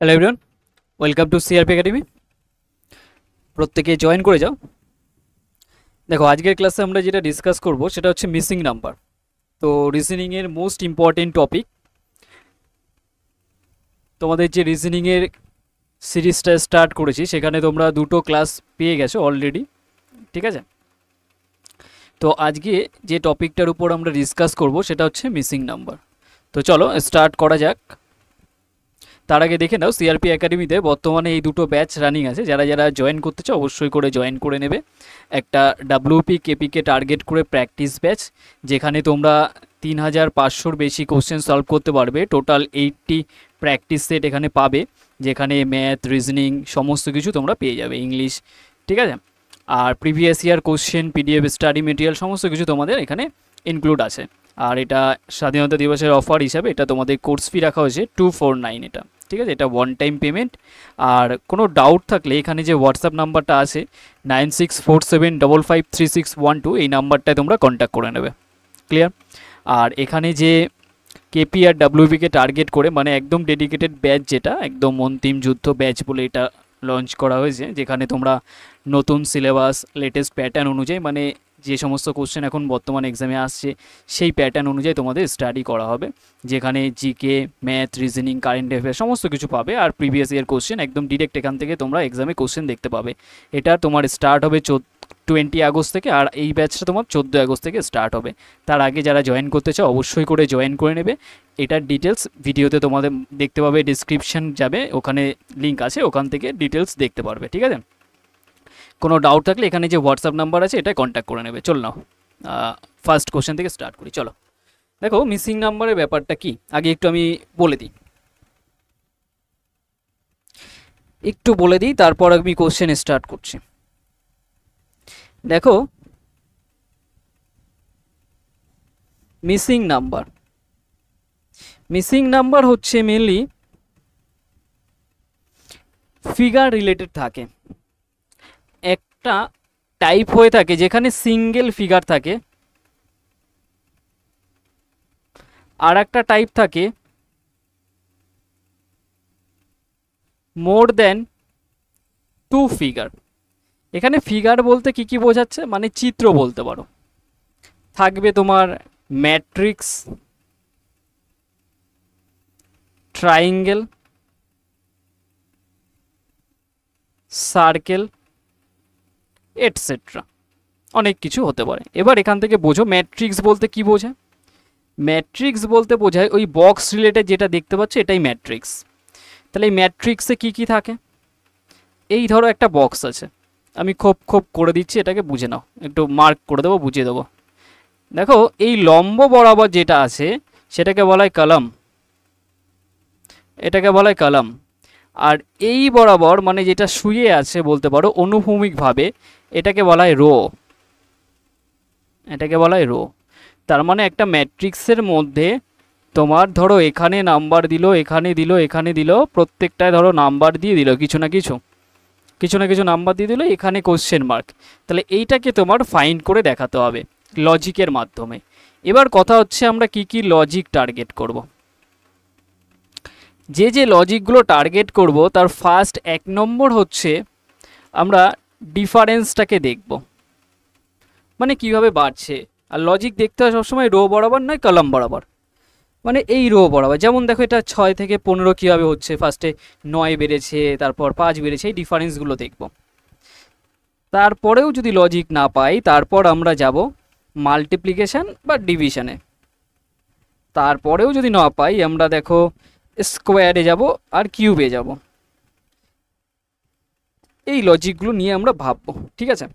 Hello everyone, welcome to CRP academy. প্রত্যেকে join করে যাও। দেখো, আজকের ক্লাসে আমরা যেটা ডিসকাস করব সেটা হচ্ছে মিসিং নাম্বার। তো রিজনিংয়ের মোস্ট ইম্পর্টেন্ট টপিক। তোমাদের যে রিজনিংয়ের সিরিজটা স্টার্ট করেছি সেখানে তোমরা দুটো ক্লাস পেয়ে গেছো অলরেডি, ঠিক আছে? তো আজকে যে টপিকটার উপর আমরা ডিসকাস করব সেটা হচ্ছে মিসিং নাম্বার। তো চলো স্টার্ট করা যাক। তার আগে দেখে নাও, সিআরপি একাডেমিতে বর্তমানে এই দুটো ব্যাচ রানিং আছে। যারা যারা জয়েন করতে চাও অবশ্যই করে জয়েন করে নেবে। একটা ডাব্লিউপি কেপিকে টার্গেট করে প্র্যাকটিস ব্যাচ, যেখানে তোমরা 3500-র বেশি কোশ্চেন সলভ করতে পারবে। টোটাল 80 প্র্যাকটিস সেট এখানে পাবে, যেখানে ম্যাথ, রিজনিং সমস্ত কিছু তোমরা পেয়ে যাবে, ইংলিশ, ঠিক আছে? আর previous year question, PDF, study material সমস্ত কিছু তোমাদের এখানে ইনক্লুড আছে। আর এটা স্বাধীনতা দিবসের অফার হিসাবে এটা তোমাদের কোর্স ফি রাখা হয়েছে 249, এটা ঠিক আছে? এটা ওয়ান টাইম পেমেন্ট। আর কোনো ডাউট থাকলে এখানে যে হোয়াটসঅ্যাপ নাম্বারটা আছে 9647553612, এই নাম্বারটায় তোমরা কন্ট্যাক্ট করে নেবে। ক্লিয়ার? আর এখানে যে কেপি আর ডাব্লিউবিকে টার্গেট করে, মানে একদম ডেডিকেটেড ব্যাচ, যেটা একদম অন্তিম যুদ্ধ ব্যাচ বলে এটা লঞ্চ করা হয়েছে, যেখানে তোমরা নতুন সিলেবাস, লেটেস্ট প্যাটার্ন অনুযায়ী, মানে যে সমস্ত কোশ্চেন এখন বর্তমান এক্সামে আসছে সেই প্যাটার্ন অনুযায়ী তোমাদের স্টাডি করা হবে, যেখানে GK, math, reasoning, current affair সমস্ত কিছু পাবে। আর প্রিভিয়াস ইয়ার কোশ্চেন একদম ডিরেক্ট এখান থেকে তোমরা এক্সামে কোশ্চেন দেখতে পাবে। এটা তোমার স্টার্ট হবে 20 আগস্ট থেকে, আর এই ব্যাচটা তোমার 14 আগস্ট থেকে স্টার্ট হবে। তার আগে যারা জয়েন করতে চাও অবশ্যই করে জয়েন করে নেবে। এটার ডিটেলস ভিডিওতে তোমাদের দেখতে পাবে, ডিসক্রিপশন যাবে, ওখানে লিঙ্ক আছে, ওখান থেকে ডিটেলস দেখতে পারবে, ঠিক আছে? কোনো ডাউট থাকলে এখানে যে হোয়াটসঅ্যাপ নাম্বার আছে এটা কন্ট্যাক্ট করে নেবে। চল নাও ফার্স্ট কোশ্চেন থেকে স্টার্ট করি। চলো দেখো, মিসিং নাম্বারের ব্যাপারটা কি আগে একটু আমি বলে দিই, তারপর আমি কোশ্চেন স্টার্ট করছি। দেখো, মিসিং নাম্বার হচ্ছে মেনলি ফিগার রিলেটেড থাকে। একটা টাইপ হয়ে থাকে যেখানে সিঙ্গেল ফিগার থাকে, আর একটা টাইপ থাকে মোর দেন 2 ফিগার। এখানে ফিগার বলতে কি কি বোঝাচ্ছে, মানে চিত্র বলতে পারো। থাকবে তোমার ম্যাট্রিক্স, ট্রায়াঙ্গেল, সার্কেল, এটসেট্রা, অনেক কিছু হতে পারে। এবার এখান থেকে বোঝো ম্যাট্রিক্স বলতে কি বোঝায়। ম্যাট্রিক্স বলতে বোঝায় ওই বক্স রিলেটেড যেটা দেখতে পাচ্ছ, এটাই ম্যাট্রিক্স। তাহলে এই ম্যাট্রিক্সে কি কি থাকে? এই ধরো একটা বক্স আছে, আমি খোপ করে দিচ্ছি, এটাকে বুঝে নাও, একটু মার্ক করে দেবো, বুঝিয়ে দেবো। দেখো, এই লম্ব বরাবর যেটা আছে সেটাকে বলা হয় কলাম, এটাকে বলা হয় কলাম। আর এই বরাবর, মানে যেটা শুয়ে আছে বলতে পারো অনুভূমিকভাবে, এটাকে বলা হয় রো, এটাকে বলা হয় রো। তার মানে একটা ম্যাট্রিক্সের মধ্যে তোমার ধরো এখানে নাম্বার দিল, এখানে দিল, এখানে দিল, প্রত্যেকটায় ধরো নাম্বার দিয়ে দিল, কিছু না কিছু নাম্বার দিয়ে দিল, এখানে কোশ্চেন মার্ক। তাহলে এইটাকে তোমার ফাইন্ড করে দেখাতে হবে লজিকের মাধ্যমে। এবার কথা হচ্ছে আমরা কি কি লজিক টার্গেট করব। যে লজিকগুলো টার্গেট করব তার ফার্স্ট 1 নম্বর হচ্ছে আমরা ডিফারেন্সটাকে দেখব, মানে কিভাবে বাড়ছে। আর লজিক দেখতে হয় সবসময় রো বরাবর নয়, কলাম বরাবর। মানে এই রো বরাবর, যেমন দেখো এটা 6 থেকে 15 কীভাবে হচ্ছে, ফার্স্টে 9 বেড়েছে, তারপর 5 বেড়েছে, এই ডিফারেন্সগুলো দেখব। তারপরেও যদি লজিক না পাই, তারপর আমরা যাব মাল্টিপ্লিকেশান বা ডিভিশনে। তারপরেও যদি না পাই, আমরা দেখো স্কোয়ারে যাব আর কিউবে যাব। এই লজিকগুলো নিয়ে আমরা ভাববো, ঠিক আছে?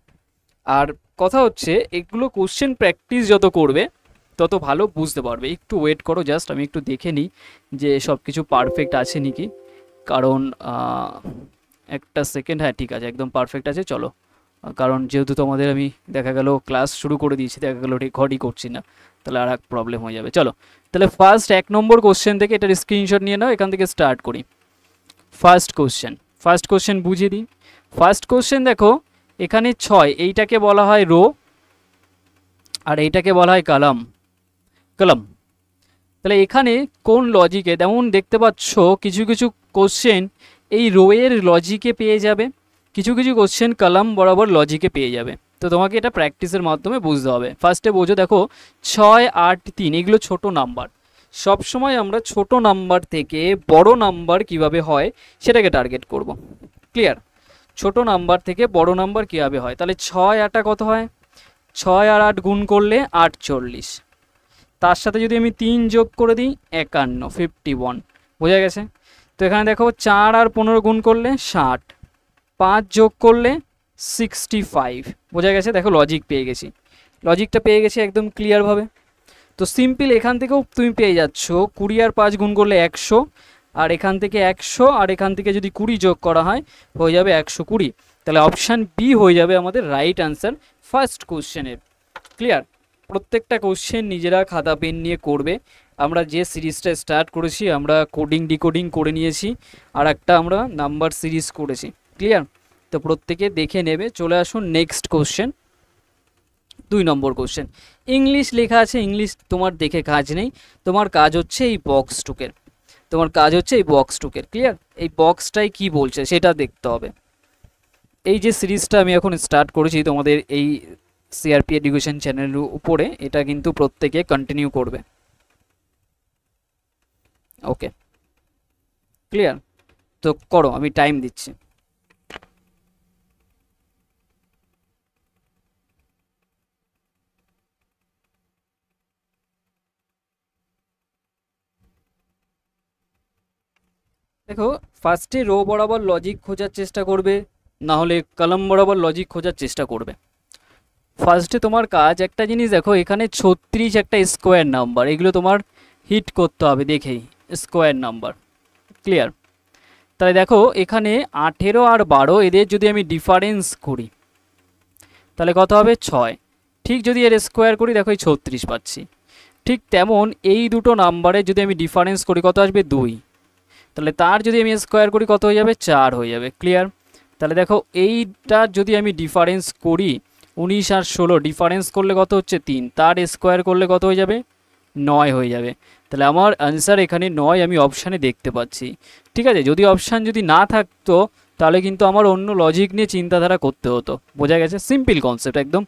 আর কথা হচ্ছে এগুলো কোশ্চেন প্র্যাকটিস যত করবে তত ভালো বুঝতে পারবে। একটু ওয়েট করো, জাস্ট আমি একটু দেখে নিই যে সব কিছু পারফেক্ট আছে নাকি, কারণ একটা সেকেন্ড। হ্যাঁ, ঠিক আছে, একদম পারফেক্ট আছে। চলো, কারণ যেহেতু তোমাদের আমি দেখা গেল ক্লাস শুরু করে দিয়েছি, দেখা গেলো রেকর্ডই করছি না, তাহলে আর এক প্রবলেম হয়ে যাবে। চলো তাহলে ফার্স্ট 1 নম্বর কোশ্চেন থেকে এটার স্ক্রিনশট নিয়ে নাও, এখান থেকে স্টার্ট করি। ফার্স্ট কোশ্চেন বুঝিয়ে দিই। ফার্স্ট কোশ্চেন দেখো, এখানে 6, এইটাকে বলা হয় রো আর এইটাকে বলা হয় কলাম। তাহলে এখানে কোন লজিকে, যেমন দেখতে পাচ্ছ কিছু কিছু কোশ্চেন এই রোয়ের লজিকে পেয়ে যাবে, কিছু কিছু কোশ্চেন কলাম বরাবর লজিকে পেয়ে যাবে। তো তোমাকে এটা প্র্যাকটিসের মাধ্যমে বুঝতে হবে। ফার্স্টে বোঝো, দেখো 6, 8, 3 এগুলো ছোট নাম্বার। সবসময় আমরা ছোট নাম্বার থেকে বড় নাম্বার কিভাবে হয় সেটাকে টার্গেট করব। ক্লিয়ার? ছোট নাম্বার থেকে বড় নাম্বার কীভাবে হয়, তাহলে 6 8 কত হয়, 6 আর 8 গুণ করলে 48, তার সাথে যদি আমি 3 যোগ করে দিই 51, 51, বোঝা গেছে? তো এখানে দেখো 4 আর 15 গুণ করলে 60, 5 যোগ করলে 65, বোঝা গেছে? দেখো লজিক পেয়ে গেছি, লজিকটা পেয়ে গেছি একদম ক্লিয়ারভাবে। তো সিম্পল এখান থেকেও তুমি পেয়ে যাচ্ছ 20 আর 5 গুণ করলে 100, আর এখান থেকে 100 আর এখান থেকে যদি 20 যোগ করা হয় হয়ে যাবে 120। তাহলে অপশান বি হয়ে যাবে আমাদের রাইট আনসার ফার্স্ট কোশ্চেনের। ক্লিয়ার? প্রত্যেকটা কোশ্চেন নিজেরা খাতা পেন নিয়ে করবে। আমরা যে সিরিজটা স্টার্ট করেছি আমরা কোডিং ডিকোডিং করে নিয়েছি, আর একটা আমরা নাম্বার সিরিজ করেছি। ক্লিয়ার? তো প্রত্যেকে দেখে নেবে। চলে আসুন নেক্সট কোশ্চেন, 2 নম্বর কোশ্চেন। ইংলিশ লেখা আছে, ইংলিশ তোমার দেখে কাজ নেই, তোমার কাজ হচ্ছে এই বক্স টুকের, তোমার কাজ হচ্ছে এই বক্স টুকের। ক্লিয়ার? এই বক্সটাই কি বলছে সেটা দেখতে হবে। এই যে সিরিজটা আমি এখন স্টার্ট করেছি তোমাদের এই সিআরপি এডুকেশন চ্যানেলের উপরে, এটা কিন্তু প্রত্যেকে কন্টিনিউ করবে। ওকে, ক্লিয়ার? তো করো, আমি টাইম দিচ্ছি। দেখো ফার্স্টে রো বরাবর লজিক খোঁজার চেষ্টা করবে, না হলে কলাম বরাবর লজিক খোঁজার চেষ্টা করবে। ফার্স্টে তোমার কাজ একটা জিনিস দেখো, এখানে 36 একটা স্কোয়ার নাম্বার, এগুলো তোমার হিট করতে হবে দেখেই, স্কোয়ার নাম্বার। ক্লিয়ার? তাহলে দেখো এখানে 18 আর 12 এদের যদি আমি ডিফারেন্স করি তাহলে কত হবে 6, ঠিক যদি এর স্কোয়ার করি দেখো এই 36 পাচ্ছি। ঠিক তেমন এই দুটো নাম্বারে যদি আমি ডিফারেন্স করি কত আসবে 2, তাহলে তার যদি আমি স্কোয়ার করি কত হয়ে যাবে 4 হয়ে যাবে। ক্লিয়ার? তাহলে দেখো এইটা যদি আমি ডিফারেন্স করি 19 আর 16 ডিফারেন্স করলে কত হচ্ছে 3, তার স্কোয়ার করলে কত হয়ে যাবে 9 হয়ে যাবে। তাহলে আমার আনসার এখানে 9 আমি অপশানে দেখতে পাচ্ছি। ঠিক আছে? যদি অপশান যদি না থাকতো তাহলে কিন্তু আমার অন্য লজিক নিয়ে চিন্তাধারা করতে হতো। বোঝা গেছে? সিম্পল কনসেপ্ট, একদম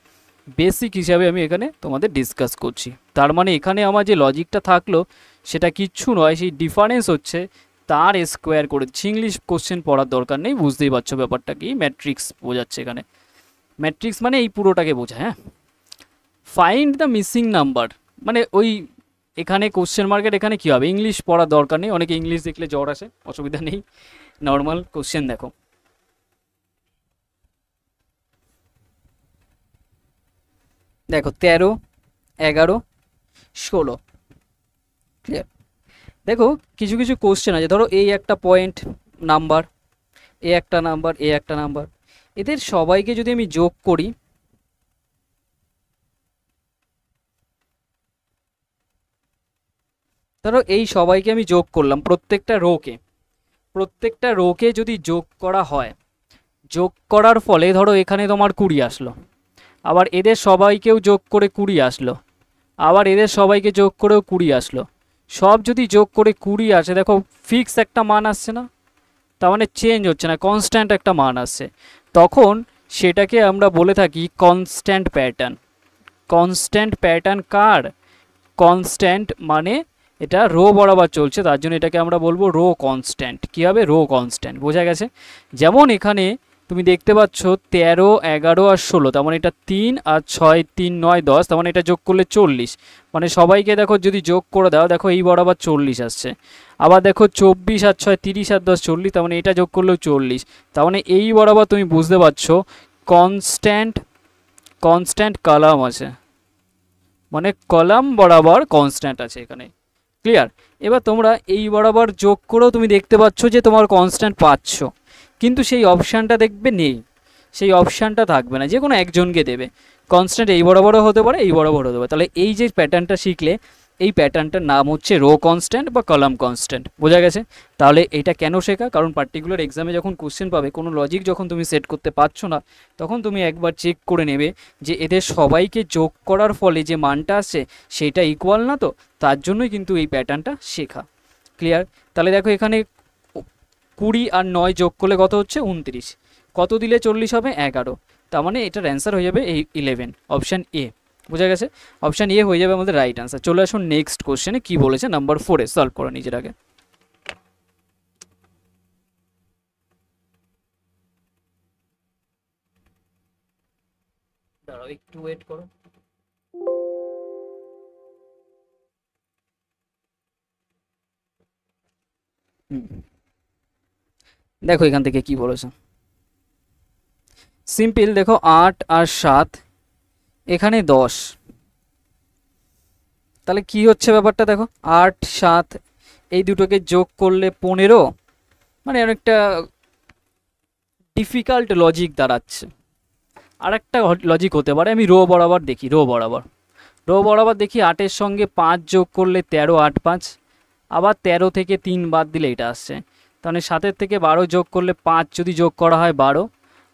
বেসিক হিসাবে আমি এখানে তোমাদের ডিসকাস করছি। তার মানে এখানে আমার যে লজিকটা থাকলো সেটা কিচ্ছু নয়, সেই ডিফারেন্স হচ্ছে তার স্কোয়ার করে দিচ্ছি। ইংলিশ কোশ্চেন পড়ার দরকার নেই, বুঝতেই পারছো ব্যাপারটা কি, ম্যাট্রিক্স বোঝাচ্ছে এখানে। ম্যাট্রিক্স মানে এই পুরোটাকে বোঝায়। হ্যাঁ, ফাইন্ড দ্য মিসিং নাম্বার মানে ওই এখানে কোশ্চেন মার্কেট, এখানে কী হবে, ইংলিশ পড়ার দরকার নেই, অনেকে ইংলিশ দেখলে জ্বর আসে, অসুবিধা নেই, নর্মাল কোশ্চেন দেখো। দেখো 13, 11, 16। ক্লিয়ার? দেখো কিছু কিছু কোশ্চেন আছে, ধরো এই একটা পয়েন্ট নাম্বার, এ একটা নাম্বার, এ একটা নাম্বার, এদের সবাইকে যদি আমি যোগ করি ধরো এই সবাইকে আমি যোগ করলাম, প্রত্যেকটা রোকে যদি যোগ করা হয়, যোগ করার ফলে ধরো এখানে তোমার 20 আসলো, আবার এদের সবাইকেও যোগ করে 20 আসলো, আবার এদের সবাইকে যোগ করেও 20 আসলো। সব যদি যোগ করে 20 আসে, দেখো ফিক্স একটা মান আসছে না, তার মানে চেঞ্জ হচ্ছে না, কনস্ট্যান্ট একটা মান আসছে, তখন সেটাকে আমরা বলে থাকি কনস্ট্যান্ট প্যাটার্ন। কনস্ট্যান্ট প্যাটার্ন কার? কনস্ট্যান্ট মানে এটা রো বরাবর চলছে, তার জন্য এটাকে আমরা বলবো রো কনস্ট্যান্ট। কী হবে? Rho constant. বোঝা গেছে? যেমন এখানে তুমি দেখতে পাচ্ছ 13, 11 আর 16, তার মানে এটা 3 আর 6, 3, 9, 10, তার মানে এটা যোগ করলে 40, মানে সবাইকে দেখো যদি যোগ করে দাও দেখো এই বরাবর 40 আসছে। আবার দেখো 24 আর 6, 30 আর 10, 40, তার মানে এটা যোগ করলেও 40, তার মানে এই বরাবর তুমি বুঝতে পারছো কনস্ট্যান্ট কলাম আছে, মানে কলাম বরাবর কনস্ট্যান্ট আছে এখানে। ক্লিয়ার? এবার তোমরা এই বরাবর যোগ করেও তুমি দেখতে পাচ্ছ যে তোমার কনস্ট্যান্ট পাচ্ছ, কিন্তু সেই অপশানটা দেখবে নেই, সেই অপশানটা থাকবে না, যে কোনো একজনকে দেবে। কনস্ট্যান্ট এই বরাবরও হতে পারে, এই বরাবর হতে পারে। তাহলে এই যে প্যাটার্নটা শিখলে এই প্যাটার্নটার নাম হচ্ছে রো কনস্ট্যান্ট বা কলাম কনস্ট্যান্ট। বোঝা গেছে? তাহলে এটা কেন শেখা? কারণ পার্টিকুলার এক্সামে যখন কোশ্চেন পাবে, কোনো লজিক যখন তুমি সেট করতে পারছো না, তখন তুমি একবার চেক করে নেবে যে এদের সবাইকে যোগ করার ফলে যে মানটা আসছে সেটা ইকুয়াল না, তো তার জন্যই কিন্তু এই প্যাটার্নটা শেখা। ক্লিয়ার? তাহলে দেখো এখানে 20 আর 9 যোগ করলে কত হচ্ছে? 29। কত দিলে 40 হবে? 11। তার মানে এটার অ্যান্সার হয়ে যাবে এই 11, অপশান এ। বোঝা গেছে? অপশান এ হয়ে যাবে আমাদের রাইট আনসার। চলে আসুন নেক্সট কোশ্চেনে, কি বলেছে নাম্বার 4 এ, সলভ করো নিজের আগে। দাঁড়াও একটু ওয়েট করো। দেখো এখান থেকে কি বলেছে, সিম্পল। দেখো 8 আর 7, এখানে 10। তাহলে কি হচ্ছে ব্যাপারটা দেখো, 8 7 এই দুটোকে যোগ করলে 15, মানে অনেকটা ডিফিকাল্ট লজিক দাঁড়াচ্ছে। আর একটা লজিক হতে পারে, আমি রো বরাবর দেখি, রো বরাবর দেখি, 8-এর সঙ্গে 5 যোগ করলে 13, 8 5, আবার 13 থেকে 3 বাদ দিলে এটা আসছে। তাহলে 7-এর থেকে 12 যোগ করলে 5 যদি যোগ করা হয় 12,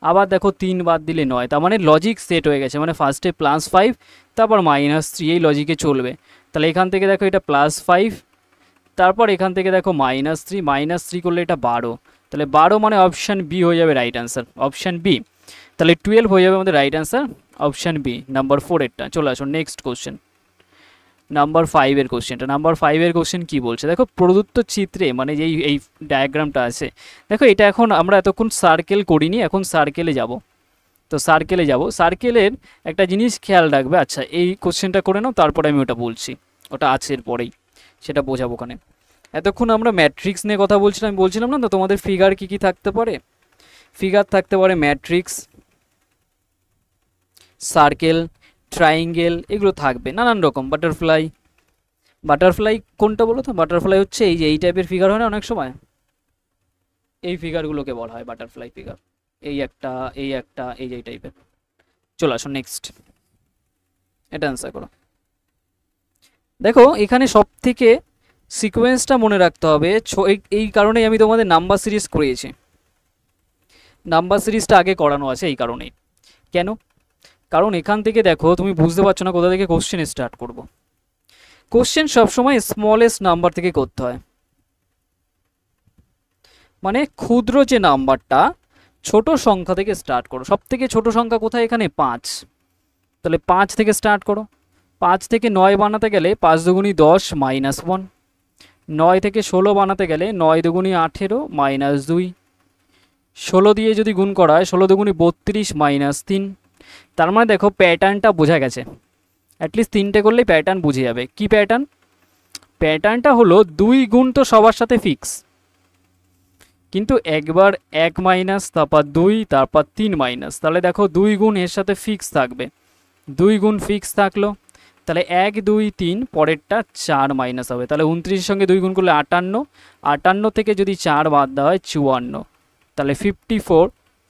আবার দেখো 3 বাদ দিলে 9। তার মানে লজিক সেট হয়ে গেছে, মানে ফার্স্টে +5 তারপর -3, এই লজিকে চলবে। তাহলে এখান থেকে দেখো এটা +5, তারপর এখান থেকে দেখো -3 করলে এটা 12। তাহলে 12 মানে অপশান বি হয়ে যাবে রাইট আনসার, অপশান বি। তাহলে 12 হয়ে যাবে আমাদের right answer, option B, number 4 এরটা। চলে আসুন নেক্সট কোশ্চেন, নাম্বার 5 এর কোশ্চেনটা। নাম্বার 5 এর কোশ্চেন কি বলছে দেখো, প্রদত্ত চিত্রে, মানে যেই এই ডায়াগ্রামটা আছে দেখো, এটা এখন আমরা এতক্ষণ সার্কেল করিনি, এখন সার্কেলে যাব। তো সার্কেলে যাব, সার্কেলের একটা জিনিস খেয়াল রাখবে। আচ্ছা এই কোশ্চেনটা করে নাও, তারপরে আমি ওটা বলছি, ওটা আছে এরপরেই, সেটা বোঝাবো ওখানে। এতক্ষণ আমরা ম্যাট্রিক্স নিয়ে কথা বলছিলাম, আমি বলছিলাম না তো তোমাদের ফিগার কি কি থাকতে পারে। ফিগার থাকতে পারে ম্যাট্রিক্স, সার্কেল, ট্রাইঙ্গেল, এগুলো থাকবে নানান রকম। বাটারফ্লাই কোনটা বলো তো? বাটারফ্লাই হচ্ছে এই যে এই টাইপের ফিগার হয় না অনেক সময়, এই ফিগারগুলোকে বলা হয় বাটারফ্লাই ফিগার। এই একটা, এই একটা, এই যে এই টাইপের। চলে আসো নেক্সট, এটা অ্যান্সার করো। দেখো এখানে সব থেকে সিকোয়েন্সটা মনে রাখতে হবে, এই কারণেই আমি তোমাদের নাম্বার সিরিজ করিয়েছি, নাম্বার সিরিজটা আগে করানো আছে এই কারণেই। কেন? কারণ এখান থেকে দেখো তুমি বুঝতে পারছো না কোথা থেকে কোশ্চেন স্টার্ট করব। কোশ্চেন সবসময় স্মলেস্ট নাম্বার থেকে করতে হয়, মানে ক্ষুদ্র যে নাম্বারটা, ছোট সংখ্যা থেকে স্টার্ট করো। সব থেকে ছোট সংখ্যা কোথায়? এখানে 5। তাহলে 5 থেকে স্টার্ট করো। 5 থেকে 9 বানাতে গেলে 5 দুগুণি 10 -1। 9 থেকে 16 বানাতে গেলে 9 দুগুণি 18 -2। 16 দিয়ে যদি গুণ করা হয় 16 দুগুণি 32 -3। তার মানে দেখো প্যাটার্নটা বোঝা গেছে, অ্যাটলিস্ট 3টে করলেই প্যাটার্ন বুঝে যাবে। কি প্যাটার্ন? প্যাটার্নটা হলো 2 গুণ তো সবার সাথে ফিক্স, কিন্তু একবার 1 মাইনাস, তারপর 2, তারপর 3 মাইনাস। তাহলে দেখো 2 গুণ এর সাথে ফিক্স থাকবে, 2 গুণ ফিক্স থাকলো, তাহলে 1 2 3, পরেরটা 4 মাইনাস হবে। তাহলে 29-এর সঙ্গে 2 গুণ করলে 58, 58 থেকে যদি 4 বাদ দেওয়া হয় 54, তাহলে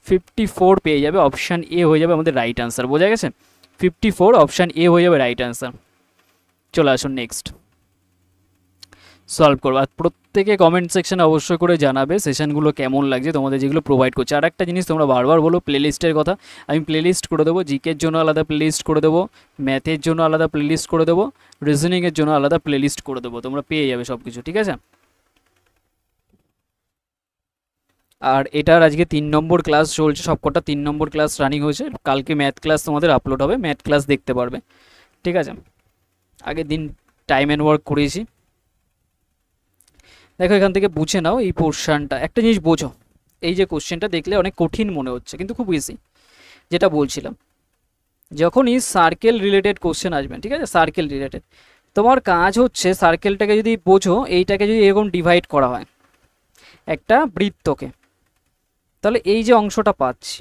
54 পেয়ে যাবে। অপশান এ হয়ে যাবে আমাদের রাইট আনসার। বোঝা গেছে? 54 অপশান এ হয়ে যাবে রাইট আনসার। চলে আসুন নেক্সট, সলভ করবো। আর প্রত্যেকে কমেন্ট সেকশনে অবশ্যই করে জানাবে সেশনগুলো কেমন লাগছে তোমাদের, যেগুলো প্রোভাইড করছে। আর একটা জিনিস তোমরা বারবার বলো প্লেলিস্টের কথা, আমি প্লেলিস্ট করে দেবো। জিকের জন্য আলাদা প্লেলিস্ট করে দেবো, ম্যাথের জন্য আলাদা প্লেলিস্ট করে দেবো, রিজনিংয়ের জন্য আলাদা প্লেলিস্ট করে দেবো, তোমরা পেয়ে যাবে সব কিছু, ঠিক আছে? আর এটার আজকে 3 নম্বর ক্লাস চলছে, সবকটা 3 নম্বর ক্লাস রানিং হয়েছে। কালকে ম্যাথ ক্লাস তোমাদের আপলোড হবে, ম্যাথ ক্লাস দেখতে পারবে, ঠিক আছে? আগের দিন টাইম অ্যান্ড ওয়ার্ক করেছি। দেখো এখান থেকে বুঝে নাও এই পোর্শনটা, একটা জিনিস বোঝো, এই যে কোশ্চেনটা দেখলে অনেক কঠিন মনে হচ্ছে কিন্তু খুব ইজি। যেটা বলছিলাম, যখনই সার্কেল রিলেটেড কোশ্চেন আসবে, ঠিক আছে, সার্কেল রিলেটেড, তোমার কাজ হচ্ছে সার্কেলটাকে যদি বোঝো, এইটাকে যদি এরকম ডিভাইড করা হয় একটা বৃত্তকে, তাহলে এই যে অংশটা পাচ্ছি,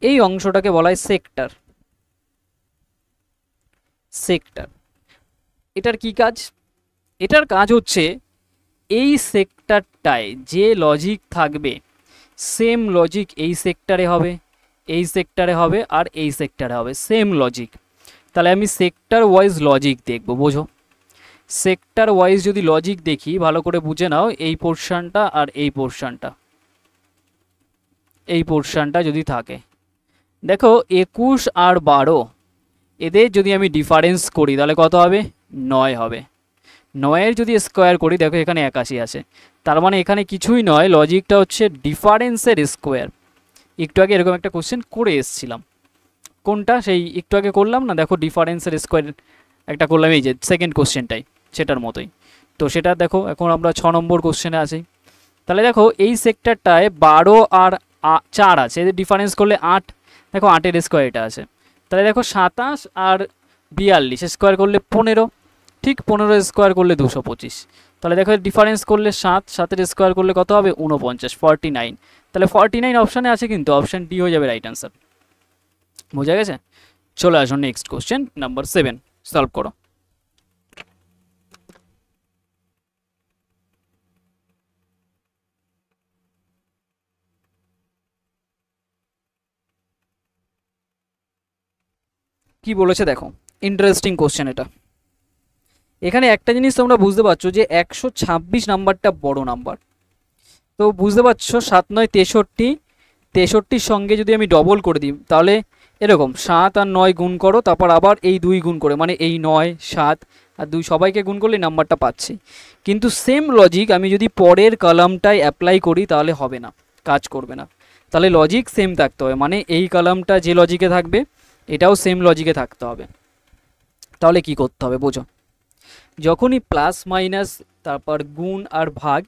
এই অংশটাকে বলা হয় সেক্টর। এটার কি কাজ? এটার কাজ হচ্ছে এই সেক্টরটায় যে লজিক থাকবে, সেম লজিক এই সেক্টরে হবে, এই সেক্টরে হবে, আর এই সেক্টরে হবে, সেম লজিক। তাহলে আমি সেক্টর ওয়াইজ লজিক দেখব, বোঝো। সেক্টর ওয়াইজ যদি লজিক দেখি, ভালো করে বুঝে নাও, এই পোর্শনটা আর এই পোর্শনটা, এই পোর্শনটা যদি থাকে, দেখো 21 আর 12 এদের যদি আমি ডিফারেন্স করি তাহলে কত হবে? 9 হবে। 9-এর যদি স্কোয়ার করি, দেখো এখানে 81 আছে, তার মানে এখানে কিছুই নয়, লজিকটা হচ্ছে ডিফারেন্সের স্কোয়ার। একটু আগে এরকম একটা কোশ্চেন করে এসেছিলাম, কোনটা? সেই একটু আগে করলাম না, দেখো ডিফারেন্সের স্কোয়ার একটা করলাম, এই যে সেকেন্ড কোশ্চেনটাই, সেটার মতোই। তো সেটা দেখো এখন আমরা 6 নম্বর কোশ্চেনে আছি। তাহলে দেখো এই সেক্টরটায় 12 আর 4 আছে, এদের ডিফারেন্স করলে 8, দেখো 8-এর স্কোয়ার এটা আছে। তাহলে দেখো 27 আর 42 স্কোয়ার করলে 15, ঠিক 15 স্কোয়ার করলে 225। তাহলে দেখো ডিফারেন্স করলে 7, 7-এর স্কোয়ার করলে কত হবে? 49, 49। তাহলে 49 অপশানে আছে, কিন্তু অপশান ডি হয়ে যাবে রাইট অ্যান্সার। বোঝা গেছে? চলে আসুন নেক্সট কোশ্চেন নাম্বার 7, সলভ করো। কি বলেছে দেখো, ইন্টারেস্টিং কোশ্চেন এটা। এখানে একটা জিনিস তোমরা বুঝতে পারছো যে 126 নাম্বারটা বড় নাম্বার, তো বুঝতে পারছো 7 9 63, 63-র সঙ্গে যদি আমি ডবল করে দিই তাহলে এরকম 7 আর 9 গুণ করো, তারপর আবার এই 2 গুণ করে, মানে এই 9 7 আর 2 সবাইকে গুণ করলে নাম্বারটা পাচ্ছি। কিন্তু সেম লজিক আমি যদি পরের কলামটায় অ্যাপ্লাই করি তাহলে হবে না, কাজ করবে না। তাহলে লজিক সেম থাকতে হবে, মানে এই কলামটা যে লজিকে থাকবে এটাও সেম লজিকে থাকতে হবে। তাহলে কি করতে হবে বোঝো, যখনই প্লাস মাইনাস তারপর গুণ আর ভাগ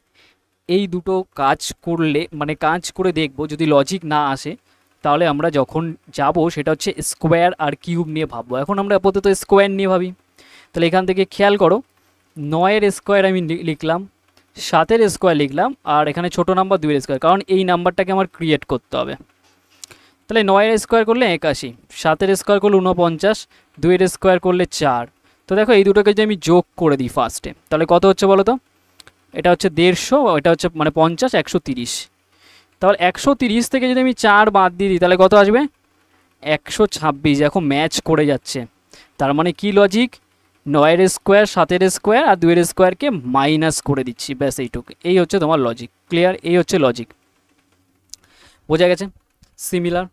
এই দুটো কাজ করলে, মানে কাজ করে দেখবো, যদি লজিক না আসে তাহলে আমরা যখন যাব সেটা হচ্ছে স্কোয়ার আর কিউব নিয়ে ভাববো। এখন আমরা আপাতত স্কোয়ার নিয়ে ভাবি। তাহলে এখান থেকে খেয়াল করো, 9-এর স্কোয়ার আমি লিখলাম, 7-এর স্কোয়ার লিখলাম, আর এখানে ছোটো নাম্বার 2-এর স্কোয়ার, কারণ এই নাম্বারটাকে আমার ক্রিয়েট করতে হবে। তাহলে 9-এর স্কোয়ার করলে 81, 7-এর স্কোয়ার করলে 49, 2-এর স্কোয়ার করলে 4। তো দেখো এই দুটোকে যদি আমি যোগ করে দিই ফার্স্টে, তাহলে কত হচ্ছে বলো তো? এটা হচ্ছে 150, এটা হচ্ছে মানে 50, 130। তাহলে 130 থেকে যদি আমি 4 বাদ দিয়ে দিই তাহলে কত আসবে? 126। এখন ম্যাচ করে যাচ্ছে, তার মানে কি লজিক? 9-এর স্কোয়ার, 7-এর স্কোয়ার আর 2-এর স্কোয়ারকে মাইনাস করে দিচ্ছি, ব্যাস এইটুকু। এই হচ্ছে তোমার লজিক। ক্লিয়ার? এই হচ্ছে লজিক, বোঝা গেছে? সিমিলার,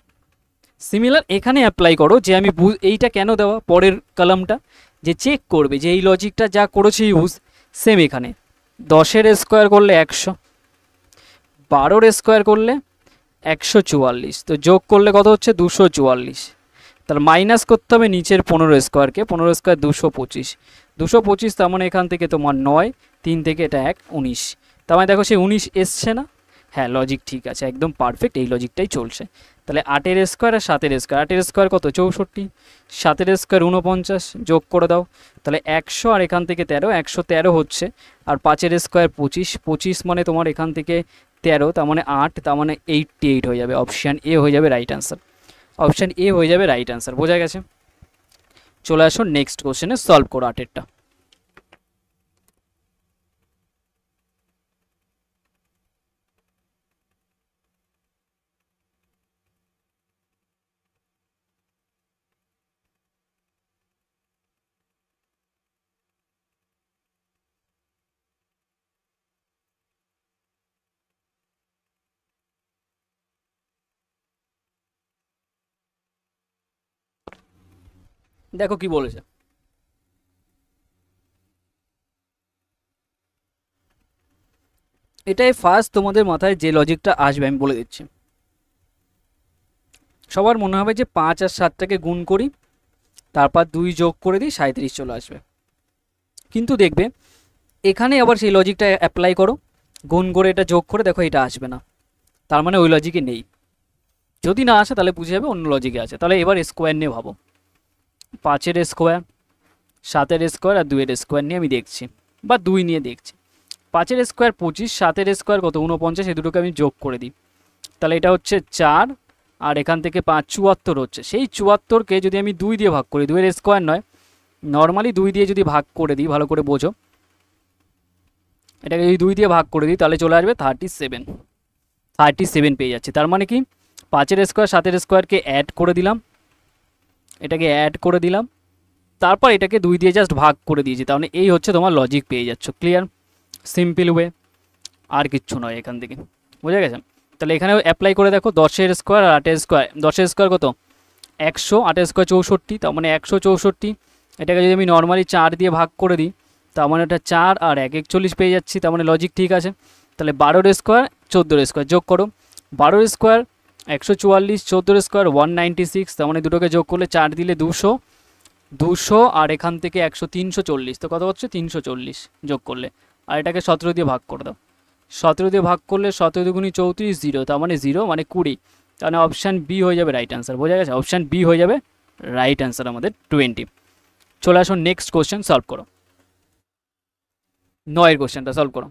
সিমিলার এখানে অ্যাপ্লাই করো, যে আমি এইটা কেন দেওয়া পরের কলামটা, যে চেক করবে যে এই লজিকটা যা করেছে ইউজ সেম এখানে। 10-এর স্কোয়ার করলে 100, 12-এর স্কোয়ার করলে 144, তো যোগ করলে কত হচ্ছে? 244। তাহলে মাইনাস করতে হবে নিচের 15 স্কোয়ারকে, 15 স্কোয়ার 225, 225, তার মানে এখান থেকে তোমার 9, 3 থেকে এটা 1, 19। তার মানে দেখো সে 19 এসছে না? হ্যাঁ, লজিক ঠিক আছে, একদম পারফেক্ট, এই লজিকটাই চলছে। তাহলে 8-এর স্কোয়ার আর 7-এর স্কোয়ার, 8-এর স্কোয়ার কত? 64, 7-এর স্কোয়ার 49, যোগ করে দাও, তাহলে 100 আর এখান থেকে 13, 113 হচ্ছে, আর 5-এর স্কোয়ার 25, 25 মানে তোমার এখান থেকে 13, তার মানে 8, তার মানে 88 হয়ে যাবে। অপশান এ হয়ে যাবে রাইট অ্যান্সার, অপশান এ হয়ে যাবে রাইট অ্যান্সার। বোঝা গেছে? চলে আসুন নেক্সট কোশ্চেনে, সলভ করো 8-এরটা। দেখো কি বলেছে, এটাই ফার্স্ট তোমাদের মাথায় যে লজিকটা আসবে আমি বলে দিচ্ছি। সবার মনে হবে যে 5 আর 7টাকে গুণ করি, তারপর 2 যোগ করে দিই, 37 চলে আসবে। কিন্তু দেখবে এখানে আবার সেই লজিকটা অ্যাপ্লাই করো, গুণ করে এটা যোগ করে দেখো এটা আসবে না, তার মানে ওই লজিকে নেই। যদি না আসে তাহলে বুঝে যাবে অন্য লজিকে আছে। তাহলে এবার স্কোয়ার নিয়ে ভাবো, 5-এর স্কোয়ার, 7-এর স্কোয়ার আর 2-এর স্কোয়ার নিয়ে আমি দেখছি, বা 2 নিয়ে দেখছি। 5-এর স্কোয়ার 25, 7-এর স্কোয়ার কত? 49, এই দুটোকে আমি যোগ করে দিই, তাহলে এটা হচ্ছে 4, আর এখান থেকে 5, 74 হচ্ছে। সেই 74কে যদি আমি 2 দিয়ে ভাগ করি, 2-এর স্কোয়ার নয়, নর্মালি 2 দিয়ে যদি ভাগ করে দিই, ভালো করে বোঝো, এটাকে যদি 2 দিয়ে ভাগ করে দিই তাহলে চলে আসবে 37, 37 পেয়ে যাচ্ছে। তার মানে কি 5-এর স্কোয়ার 7-এর স্কোয়ারকে অ্যাড করে দিলাম, এটাকে অ্যাড করে দিলাম, তারপর এটাকে 2 দিয়ে জাস্ট ভাগ করে দিয়েছি, তাহলে এই হচ্ছে তোমার লজিক পেয়ে যাচ্ছ। ক্লিয়ার? সিম্পল ওয়ে, আর কিচ্ছু নয় এখান থেকে, বুঝে গেছে? তাহলে এখানেও অ্যাপ্লাই করে দেখো, 10 স্কোয়ার আর 8 স্কোয়ার, 10 স্কোয়ার কত 100, 8 স্কোয়ার 64, তার মানে 164। এটাকে যদি আমি নর্মালি 4 দিয়ে ভাগ করে দিই, তার মানে এটা 4 আর 1 41 পেয়ে যাচ্ছি, তার মানে লজিক ঠিক আছে। তাহলে 12 স্কোয়ার 14 স্কোয়ার যোগ করো, 12 স্কোয়ার 144, 14 স্কোয়ার 196, তার মানে দুটোকে যোগ করলে 4 দিলে 200, 200 আর এখান থেকে 100, 340, তো কত হচ্ছে 340 যোগ করলে, আর এটাকে 17 দিয়ে ভাগ করে দাও। 17 দিয়ে ভাগ করলে 17 দুগুণি 34, 0, তার মানে 0 মানে 20, তাহলে অপশান বি হয়ে যাবে রাইট অ্যান্সার। বোঝা গেছে? অপশান বি হয়ে যাবে রাইট অ্যান্সার আমাদের 20। চলে আসুন নেক্সট কোশ্চেন সলভ করো। 9 কোশ্চেনটা সলভ করো।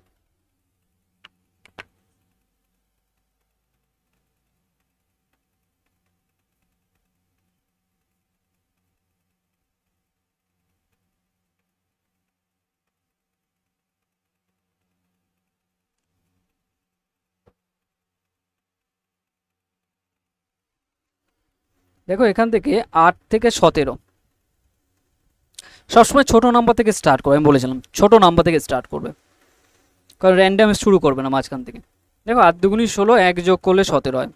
দেখো এখান থেকে 8 থেকে 17, সবসময় ছোট নাম্বার থেকে স্টার্ট করবে, আমি বলেছিলাম ছোট নাম্বার থেকে স্টার্ট করবে, কারণ র্যান্ডাম শুরু করবে না মাঝখান থেকে। দেখো 8 দুগুণি 16, 1 যোগ করলে 17 হয়।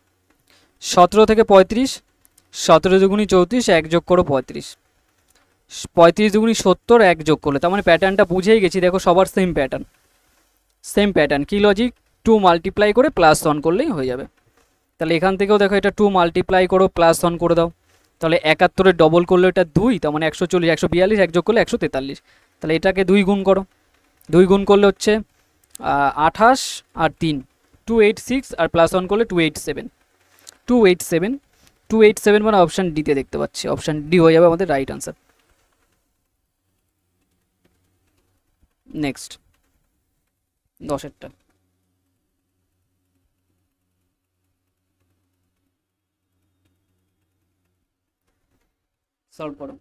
17 থেকে 35, 17 দুগুণি 34, 1 যোগ করো 35, 35 দুগুণি 70, 1 যোগ করলে, তার মানে প্যাটার্নটা বুঝেই গেছি। দেখো সবার সেম প্যাটার্ন, কি লজিক? 2 মাল্টিপ্লাই করে +1 করলেই হয়ে যাবে। তাহলে এখান থেকেও দেখো এটা 2 মাল্টিপ্লাই করো +1 করে দাও, তাহলে 71 ডবল করলে এটা 2, তার মানে 140, 142, 1 যোগ করলে 143, তাহলে এটাকে 2 গুণ করো, 2 গুণ করলে হচ্ছে 28 আর 3 286, আর +1 করলে 287, 287, 287 মানে অপশান ডিতে দেখতে পাচ্ছি, অপশান ডি হয়ে যাবে আমাদের রাইট আনসার। নেক্সট 10এরটা সলভ করো।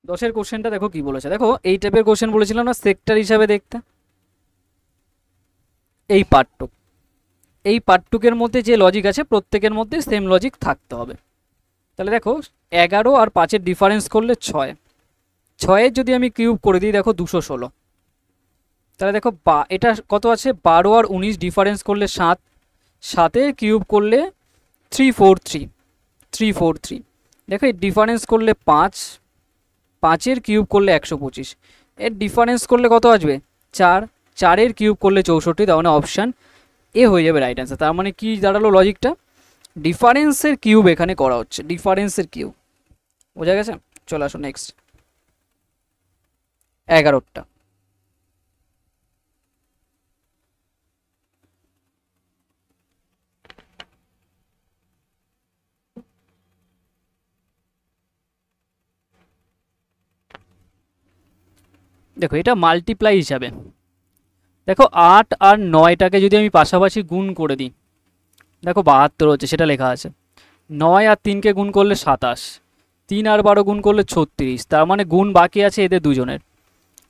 দশের কোশ্চেনটা দেখো কি বলেছে, দেখো এই টাইপের কোশ্চেন বলেছিলাম না সেক্টর হিসাবে দেখতে, এই পার্টটুকের মধ্যে যে লজিক আছে প্রত্যেকের মধ্যে সেম লজিক থাকতে হবে। তাহলে দেখো 11 আর 5-এর ডিফারেন্স করলে 6, 6-এর যদি আমি কিউব করে দিই দেখো 216, তাহলে দেখো এটা কত আছে 12 আর 19 ডিফারেন্স করলে 7, 7-এর কিউব করলে 343, দেখো এর ডিফারেন্স করলে 5, 5-এর কিউব করলে 125, এর ডিফারেন্স করলে কত আসবে 4, 4-এর কিউব করলে 64, তার মানে অপশান এ হয়ে যাবে রাইট অ্যান্সার। তার মানে কি দাঁড়ালো লজিকটা? ডিফারেন্সের কিউব এখানে করা হচ্ছে, ডিফারেন্সের কিউব। বোঝা গেছে? চলে আসো নেক্সট 11টা। দেখো এটা মাল্টিপ্লাই হিসাবে, দেখো 8 আর 9টাকে যদি আমি পাশাপাশি গুণ করে দিই, দেখো 72 হচ্ছে, সেটা লেখা আছে। 9 আর 3কে গুণ করলে 27, 3 আর 12 গুণ করলে 36, তার মানে গুণ বাকি আছে এদের দুজনের,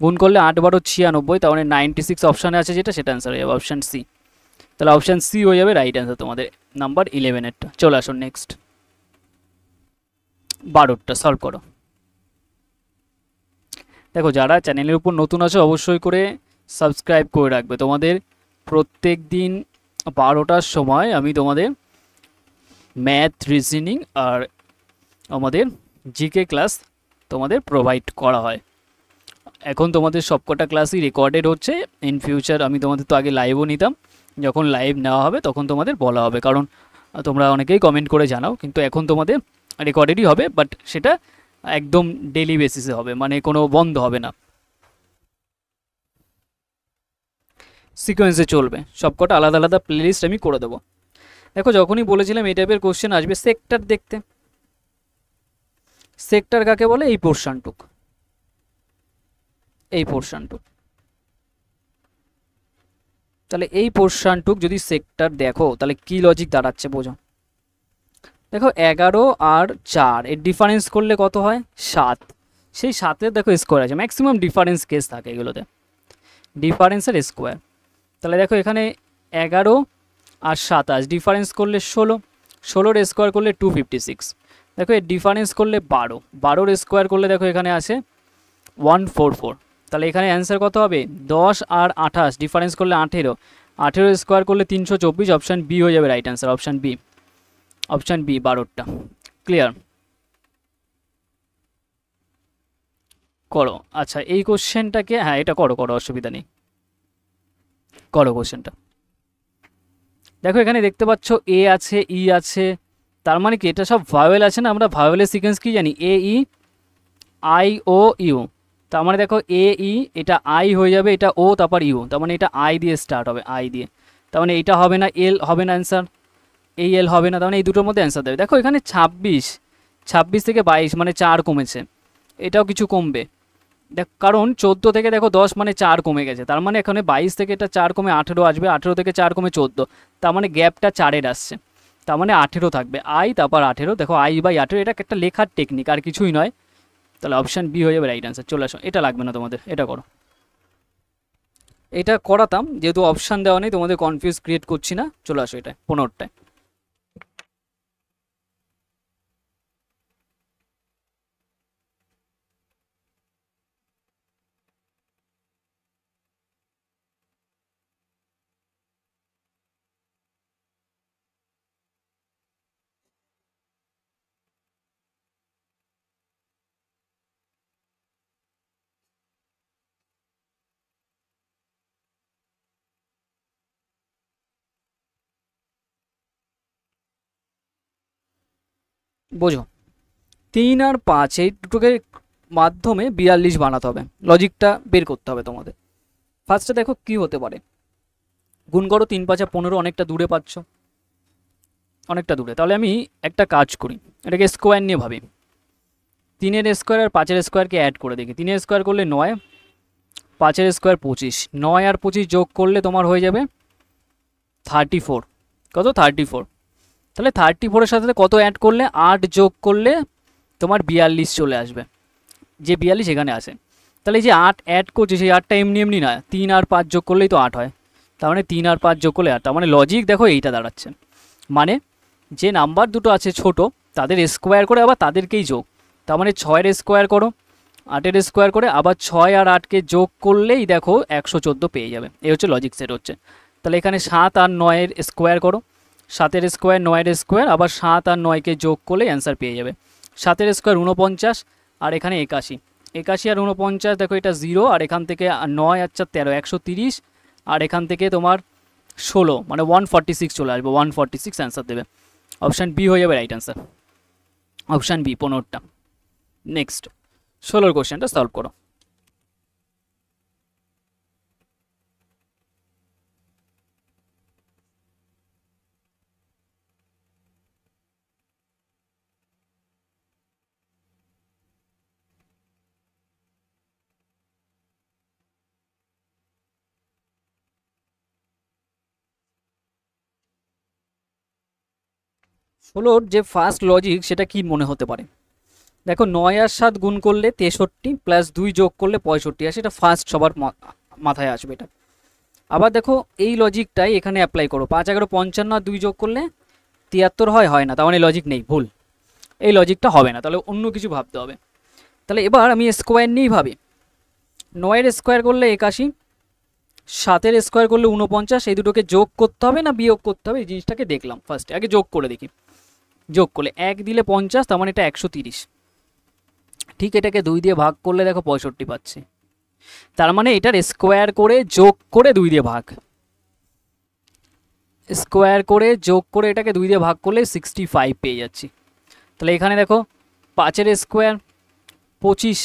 গুণ করলে 8 12 96, তার মানে 96 অপশানে আছে যেটা, সেটা অ্যান্সার হয়ে যাবে অপশান সি। তাহলে অপশান সি হয়ে যাবে রাইট অ্যান্সার তোমাদের নাম্বার 11-এরটা। চলে আসুন নেক্সট 12টা সলভ করো। দেখো যারা চ্যানেলের উপর নতুন আছে অবশ্যই করে সাবস্ক্রাইব করে রাখবে, তোমাদের প্রত্যেক দিন 12টার সময় আমি তোমাদের ম্যাথ, রিজনিং আর আমাদের জিকে ক্লাস তোমাদের প্রোভাইড করা হয়। এখন তোমাদের সবকটা ক্লাসই রেকর্ডেড হচ্ছে, ইন ফিউচার আমি তোমাদের তো আগে লাইভও নিতাম, যখন লাইভ নেওয়া হবে তখন তোমাদের বলা হবে, কারণ তোমরা অনেকেই কমেন্ট করে জানাও, কিন্তু এখন তোমাদের রেকর্ডেডই হবে, বাট সেটা একদম ডেলি বেসিসে হবে, মানে কোনো বন্ধ হবে না, সিকোয়েন্সে চলবে, সবকটা আলাদা আলাদা প্লেলিস্ট আমি করে দেবো। দেখো যখনই বলেছিলাম এই টাইপের কোশ্চেন আসবে সেক্টর দেখতে, সেক্টর কাকে বলে? এই পোর্শনটুক, এই পোর্শনটুক, তাহলে এই পোর্শনটুক যদি সেক্টর দেখো তাহলে কি লজিক দাঁড়াচ্ছে বোঝো। দেখো 11 আর 4 এর ডিফারেন্স করলে কত হয় 7, সেই 7-এর দেখো স্কোয়ার আছে, ম্যাক্সিমাম ডিফারেন্স কেস থাকে এগুলোতে, ডিফারেন্সের স্কোয়ার। তাহলে দেখো এখানে 11 আর 27 ডিফারেন্স করলে 16, 16-র স্কোয়ার করলে 256, দেখো এর ডিফারেন্স করলে 12, 12-র স্কোয়ার করলে দেখো এখানে আসে 144। তাহলে এখানে অ্যান্সার কত হবে 10 আর 28 ডিফারেন্স করলে 18, 18-র স্কোয়ার করলে 324, অপশান বি হয়ে যাবে right answer, option B, option B 12টা। ক্লিয়ার করো। আচ্ছা এই কোশ্চেনটাকে, হ্যাঁ এটা করো করো অসুবিধা নেই, করো কোশ্চেনটা। দেখো এখানে দেখতে পাচ্ছ এ আছে ই আছে, তার মানে কি এটা সব ভাওয়েল আছে না, আমরা ভাওয়েলের সিকোয়েন্স কি জানি এ ই আই ও ইউ, তার মানে দেখো এ ই এটা আই হয়ে যাবে, এটা ও তারপর ইউ, তার মানে এটা আই দিয়ে স্টার্ট হবে, আই দিয়ে, তার মানে এটা হবে না, এল হবে না অ্যান্সার, এই এল হবে না, তার মানে এই দুটোর মধ্যে অ্যান্সার দেবে। দেখো এখানে 26, 26 থেকে 22 মানে 4 কমেছে, এটাও কিছু কমবে, দেখ কারণ 14 থেকে দেখো 10 মানে 4 কমে গেছে, তার মানে এখানে 22 থেকে এটা 4 কমে 18 আসবে, 18 থেকে 4 কমে 14, তার মানে গ্যাপটা 4-এর আসছে, তার মানে 18 থাকবে, আই তারপর 18, দেখো আই বাই 18, এটা একটা লেখার টেকনিক আর কিছুই নয়। তাহলে অপশান বি হয়ে যাবে রাইট অ্যান্সার। চলে আসো, এটা লাগবে না তোমাদের, এটা করো, এটা করাতাম যেহেতু অপশান দেওয়া নেই, তোমাদের কনফিউজ ক্রিয়েট করছি না, চলে আসো এটা 15টায়। বোঝো 3 আর 5 এই দুটোকে মাধ্যমে 42 বানাতে হবে, লজিকটা বের করতে হবে তোমাদের। ফার্স্টে দেখো কি হতে পারে, গুণ করো 3 5 15, অনেকটা দূরে পাচ্ছ, অনেকটা দূরে, তাহলে আমি একটা কাজ করি, এটাকে স্কোয়ার নিয়ে ভাবি, 3-এর স্কোয়ার আর 5-এর স্কোয়ারকে অ্যাড করে দেখি, 3-এর স্কোয়ার করলে 9, 5-এর স্কোয়ার 25, 9 আর 25 যোগ করলে তোমার হয়ে যাবে 34, কত 34, তাহলে 34-এর সাথে কত অ্যাড করলে 8 যোগ করলে তোমার 42 চলে আসবে, যে 42 এখানে আসে, তাহলে এই যে 8 অ্যাড করছে সেই 8টা এমনি এমনি না, 3 আর 5 যোগ করলেই তো 8 হয়, তার মানে 3 আর 5 যোগ করলে 8, তার মানে লজিক দেখো এইটা দাঁড়াচ্ছে, মানে যে নাম্বার দুটো আছে ছোট তাদের স্কোয়ার করে আবার তাদেরকেই যোগ, তার মানে 6-এর স্কোয়ার করো, 8-এর স্কোয়ার করে আবার 6 আর 8কে যোগ করলেই দেখো 114 পেয়ে যাবে, এই হচ্ছে লজিক সেট হচ্ছে। তাহলে এখানে 7 আর 9-এর স্কোয়ার করো, 7-এর স্কোয়ার 9-এর স্কোয়ার আবার 7 আর 9কে যোগ করলে অ্যান্সার পেয়ে যাবে, 7-এর স্কোয়ার 49 আর এখানে 81, 81 আর 49 দেখো এটা 0, আর এখান থেকে 9 আর 4 13, 130, আর এখান থেকে তোমার 16 মানে 146 চলে আসবে, 146 অ্যান্সার দেবে, অপশান বি হয়ে যাবে রাইট অ্যান্সার, অপশান বি 15টা। নেক্সট 16-র কোশ্চেনটা সলভ করো। ষোলোর যে ফার্স্ট লজিক সেটা কি মনে হতে পারে, দেখো 9 আর 7 গুণ করলে 63 প্লাস 2 যোগ করলে 65 আসে, এটা ফার্স্ট সবার মাথায় আসবে এটা। আবার দেখো এই লজিকটাই এখানে অ্যাপ্লাই করো, 5 11 55 আর 2 যোগ করলে 73 হয়, হয় না, তার মানে লজিক নেই, ভুল, এই লজিকটা হবে না, তাহলে অন্য কিছু ভাবতে হবে। তাহলে এবার আমি স্কোয়ার নিয়েই ভাবি, 9-এর স্কোয়ার করলে 81, 7-এর স্কোয়ার করলে 49, এই দুটোকে যোগ করতে হবে না বিয়োগ করতে হবে, এই জিনিসটাকে দেখলাম ফার্স্টে, আগে যোগ করে দেখি, যোগ করলে 1 দিলে 50, তার মানে এটা 130, ঠিক এটাকে 2 দিয়ে ভাগ করলে দেখো 65 পাচ্ছি, তার মানে এটার স্কোয়ার করে যোগ করে 2 দিয়ে ভাগ, স্কোয়ার করে যোগ করে এটাকে 2 দিয়ে ভাগ করলে 65 পেয়ে যাচ্ছি। তাহলে এখানে দেখো 5-এর স্কোয়ার 25,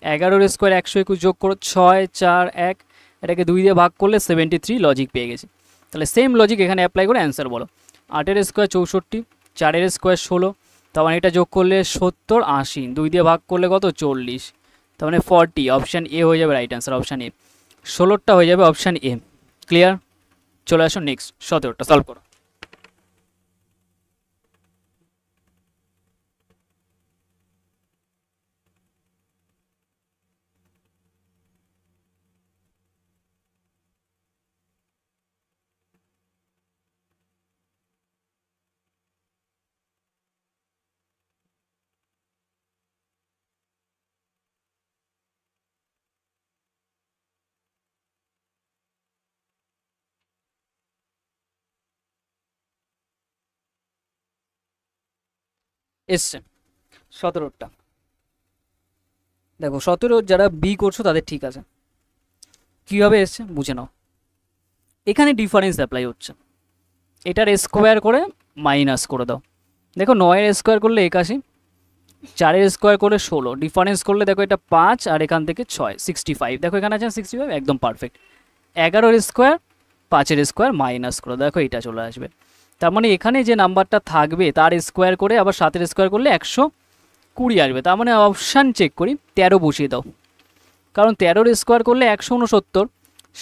11-এর স্কোয়ার 121 যোগ করো 6 4 1, এটাকে 2 দিয়ে ভাগ করলে 73, লজিক পেয়ে গেছি। তাহলে সেম লজিক এখানে অ্যাপ্লাই করে অ্যান্সার বলো, 8-এর স্কোয়ার 64, 4-এর স্কোয়ার 16, তার মানে এটা যোগ করলে 70 80, 2 দিয়ে ভাগ করলে কত 40, তার মানে 40, অপশান এ হয়ে যাবে রাইট অ্যান্সার, অপশান এ, 16টা হয়ে যাবে অপশান এ। ক্লিয়ার, চলে আসো নেক্সট 17টা সলভ করো। এসছে 17টা। দেখো 17 যারা বি করছো তাদের ঠিক আছে, কীভাবে এসছে বুঝে নাও। এখানে ডিফারেন্স অ্যাপ্লাই হচ্ছে, এটার স্কোয়ার করে মাইনাস করে দাও। দেখো 9-এর স্কোয়ার করলে 81, 4-এর স্কোয়ার করলে 16, ডিফারেন্স করলে দেখো এটা 5 আর এখান থেকে 6, 65। দেখো এখানে আছে 65, একদম পারফেক্ট। 11-এর স্কোয়ার 5-এর স্কোয়ার মাইনাস করে দেখো এটা চলে আসবে। তার মানে এখানে যে নাম্বারটা থাকবে তার স্কোয়ার করে আবার 7-এর স্কোয়ার করলে 120 আসবে। তার মানে অপশান চেক করি, 13 বসিয়ে দাও, কারণ 13-এর স্কোয়ার করলে 169,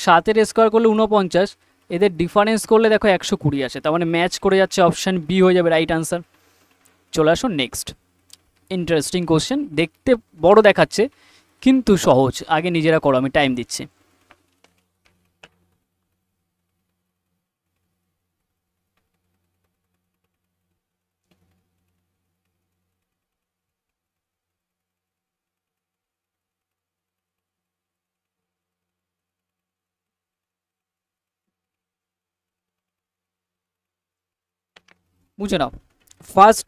7-এর স্কোয়ার করলে 49, এদের ডিফারেন্স করলে দেখো 120 আসে। তার মানে ম্যাচ করে যাচ্ছে, অপশান বি হয়ে যাবে রাইট আনসার। চলে আসো নেক্সট। ইন্টারেস্টিং কোশ্চেন, দেখতে বড় দেখাচ্ছে কিন্তু সহজ, আগে নিজেরা করো, আমি টাইম দিচ্ছি। বুঝে নাও, ফার্স্ট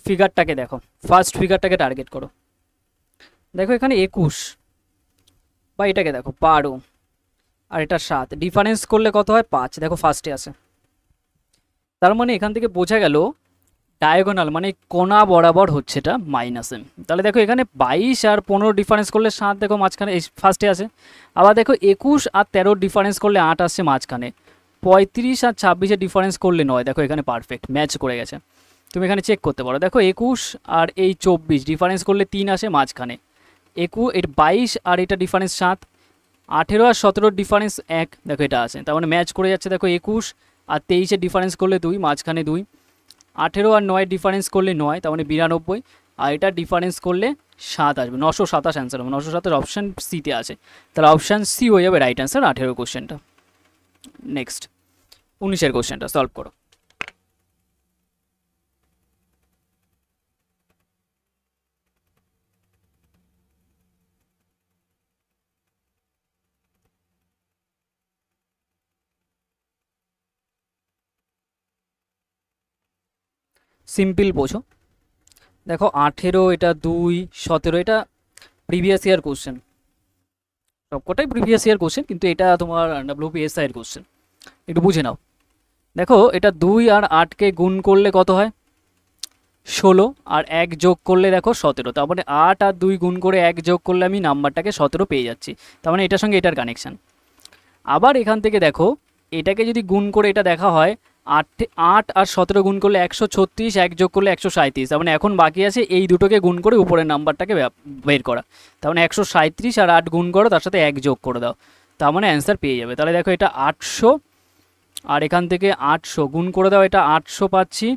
ফিগারটাকে দেখো, ফার্স্ট ফিগারটাকে টার্গেট করো। দেখো এখানে 21 বা এটাকে দেখো 12 আর এটা 7, ডিফারেন্স করলে কত হয় 5, দেখো ফার্স্টে আছে। তার মানে এখান থেকে বোঝা গেল ডায়াগোনাল মানে কোনা বরাবর হচ্ছে এটা মাইনাসে। তাহলে দেখো এখানে 22 আর 15 ডিফারেন্স করলে 7, দেখো মাঝখানে ফার্স্টে আছে। আবার দেখো 21 আর 13 ডিফারেন্স করলে 8 আসছে মাঝখানে। 35 আর 26-এর ডিফারেন্স করলে 9, দেখো এখানে পারফেক্ট ম্যাচ করে গেছে। তুমি এখানে চেক করতে পারো, দেখো 21 আর এই 24 ডিফারেন্স করলে 3 আসে মাঝখানে। 22 আর এটা ডিফারেন্স 7, 18 আর 17 ডিফারেন্স 1, দেখো এটা আছে। তার মানে ম্যাচ করে যাচ্ছে। দেখো 21 আর 23-এর ডিফারেন্স করলে 2, মাঝখানে 2, 18 আর 9 ডিফারেন্স করলে 9, তার মানে 92, আর এটা ডিফারেন্স করলে 7 আসবে, 927 অ্যান্সার হবে। 927 অপশান সিতে আছে, তাহলে অপশান সি হয়ে যাবে রাইট অ্যান্সার 18 কোশ্চেনটা। নেক্সট 19-এর কোশ্চেনটা সলভ করো। সিম্পল বোঝো, দেখো 18 এটা 2, 17 এটা প্রিভিয়াস ইয়ার কোশ্চেন, সবকটাই প্রিভিয়াস ইয়ার কোশ্চেন, কিন্তু এটা তোমার WPSI এর কোশ্চেন, একটু বুঝে নাও। দেখো এটা 2 আর 8কে গুণ করলে কত হয় 16, আর 1 যোগ করলে দেখো 17, তার মানে 8 আর 2 গুণ করে 1 যোগ করলে আমি নাম্বারটাকে 17 পেয়ে যাচ্ছি। তার মানে এটার সঙ্গে এটার কানেকশান। আবার এখান থেকে দেখো এটাকে যদি গুণ করে এটা দেখা হয় 8 আর 17 গুণ করলে 136, 1 যোগ করলে 137, তার মানে এখন বাকি আছে এই দুটোকে গুণ করে উপরের নাম্বারটাকে বের করা। তার মানে 137 আর 8 গুণ করো, তার সাথে 1 যোগ করে দাও, তার মানে অ্যান্সার পেয়ে যাবে। তাহলে দেখো এটা 800 আর এখান থেকে 800 গুণ করে দাও, এটা 800 পাচ্ছি,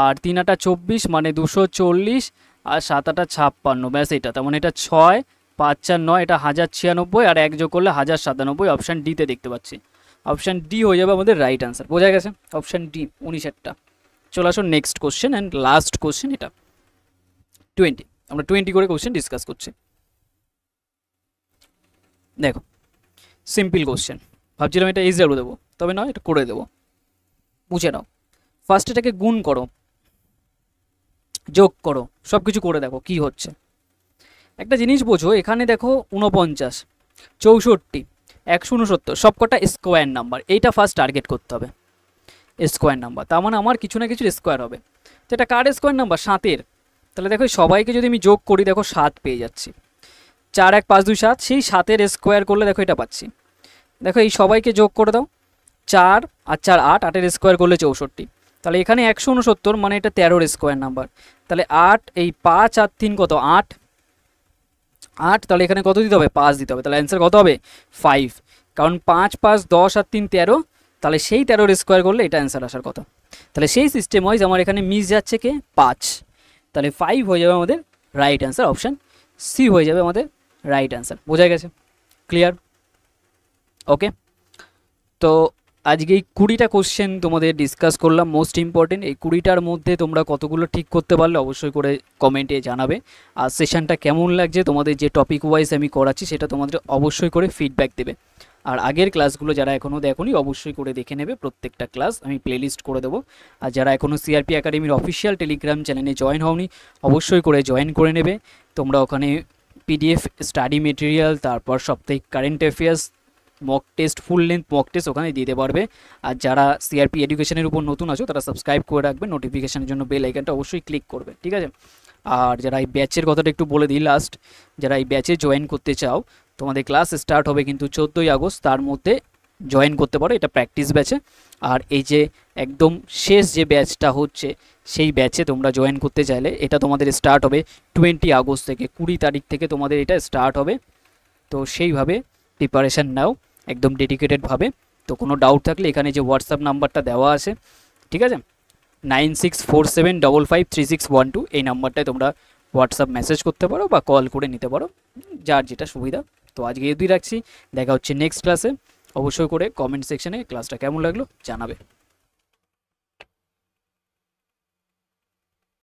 আর 3 আটা 24 মানে 240, আর 7 আটা 56, ব্যাস এটা। তার মানে এটা 6, 5 4 9, এটা 1096, আর 1 যোগ করলে 1097, অপশান ডিতে দেখতে পাচ্ছি। অপশান ডি হয়ে যাবে আমাদের রাইট অ্যান্সার, বোঝা গেছে? অপশান ডি 19-এরটা। চলে আসো next question and last question, এটা 20। আমরা 20 করে কোশ্চেন ডিসকাস করছি। দেখো সিম্পল কোশ্চেন, ভাবছিলাম এটা ইজি দেবো, তবে নয়, এটা করে দেবো, বুঝে নাও। ফার্স্ট এটাকে গুণ করো, যোগ করো, সব কিছু করে দেখো কি হচ্ছে। একটা জিনিস বোঝো, এখানে দেখো 49, 64, 169, সবকটা স্কোয়ার নাম্বার, এইটা ফার্স্ট টার্গেট করতে হবে, স্কোয়ার নাম্বার। তার মানে আমার কিছু না কিছু স্কোয়ার হবে। তো এটা কার স্কোয়ার নাম্বার? 7-এর। তাহলে দেখো সবাইকে যদি আমি যোগ করি, দেখো 7 পেয়ে যাচ্ছি। 4 1 5 2 7, সেই 7-এর স্কোয়ার করলে দেখো এটা পাচ্ছি। দেখো এই সবাইকে যোগ করে দাও, 4 আর 4 8, 8-এর স্কোয়ার করলে 64, তাহলে এখানে 169, মানে এটা 13-এর স্কোয়ার নাম্বার। তাহলে 8, এই 5 আর 3 কত 8, 8, তাহলে এখানে কত দিতে হবে 5 দিতে হবে, তাহলে অ্যান্সার কত হবে 5, কারণ 5 5 10 আর 3 13, তাহলে সেই 13-এর স্কোয়ার করলে এটা অ্যান্সার আসার কথা। তাহলে সেই সিস্টেম ওয়াইজ আমার এখানে মিস যাচ্ছে কে 5, তাহলে 5 হয়ে যাবে আমাদের রাইট অ্যান্সার, অপশান সি হয়ে যাবে আমাদের রাইট অ্যান্সার। বোঝা গেছে? ক্লিয়ার? ওকে, তো আজকে এই 20টা কোশ্চেন তোমাদের ডিসকাস করলাম, মোস্ট ইম্পর্টেন্ট। এই 20টার মধ্যে তোমরা কতগুলো ঠিক করতে পারলে অবশ্যই করে কমেন্টে জানাবে। আর সেশনটা কেমন লাগছে, তোমাদের যে টপিক ওয়াইজ আমি করাচ্ছি সেটা তোমাদের অবশ্যই করে ফিডব্যাক দেবে। আর আগের ক্লাসগুলো যারা এখনও দেখোনি অবশ্যই করে দেখে নেবে, প্রত্যেকটা ক্লাস আমি প্লেলিস্ট করে দেবো। আর যারা এখনও সিআরপি একাডেমির অফিসিয়াল টেলিগ্রাম চ্যানেলে জয়েন হওনি অবশ্যই করে জয়েন করে নেবে। তোমরা ওখানে পিডিএফ, স্টাডি মেটেরিয়াল, তারপর সাপ্তাহিক current affairs, mock test, full length mock test ওখানে দিতে পারবে। আর যারা সিআরপি এডুকেশনের উপর নতুন আছো তারা সাবস্ক্রাইব করে রাখবে, নোটিফিকেশনের জন্য বেল আইকনটা অবশ্যই ক্লিক করবে, ঠিক আছে। আর যারা এই ব্যাচের কথাটা একটু বলে দিই লাস্ট, যারা এই ব্যাচে জয়েন করতে চাও তোমাদের ক্লাস স্টার্ট হবে কিন্তু 14ই আগস্ট, তার মধ্যে জয়েন করতে পারো, এটা প্র্যাকটিস ব্যাচে। আর এই যে একদম শেষ যে ব্যাচটা হচ্ছে সেই ব্যাচে তোমরা জয়েন করতে চাইলে এটা তোমাদের স্টার্ট হবে 20 আগস্ট থেকে, 20 তারিখ থেকে তোমাদের এটা স্টার্ট হবে। তো সেইভাবে প্রিপারেশান নাও একদম ডেডিকেটেডভাবে। তো কোনো ডাউট থাকলে এখানে যে হোয়াটসঅ্যাপ নাম্বারটা দেওয়া আছে, ঠিক আছে, 9647553612, এই নাম্বারটায় তোমরা হোয়াটসঅ্যাপ মেসেজ করতে পারো বা কল করে নিতে পারো, যার যেটা সুবিধা। তো আজকে এই রাখছি, দেখা হচ্ছে নেক্সট ক্লাসে। অবশ্যই করে কমেন্ট সেকশনে ক্লাসটা কেমন লাগলো জানাবে।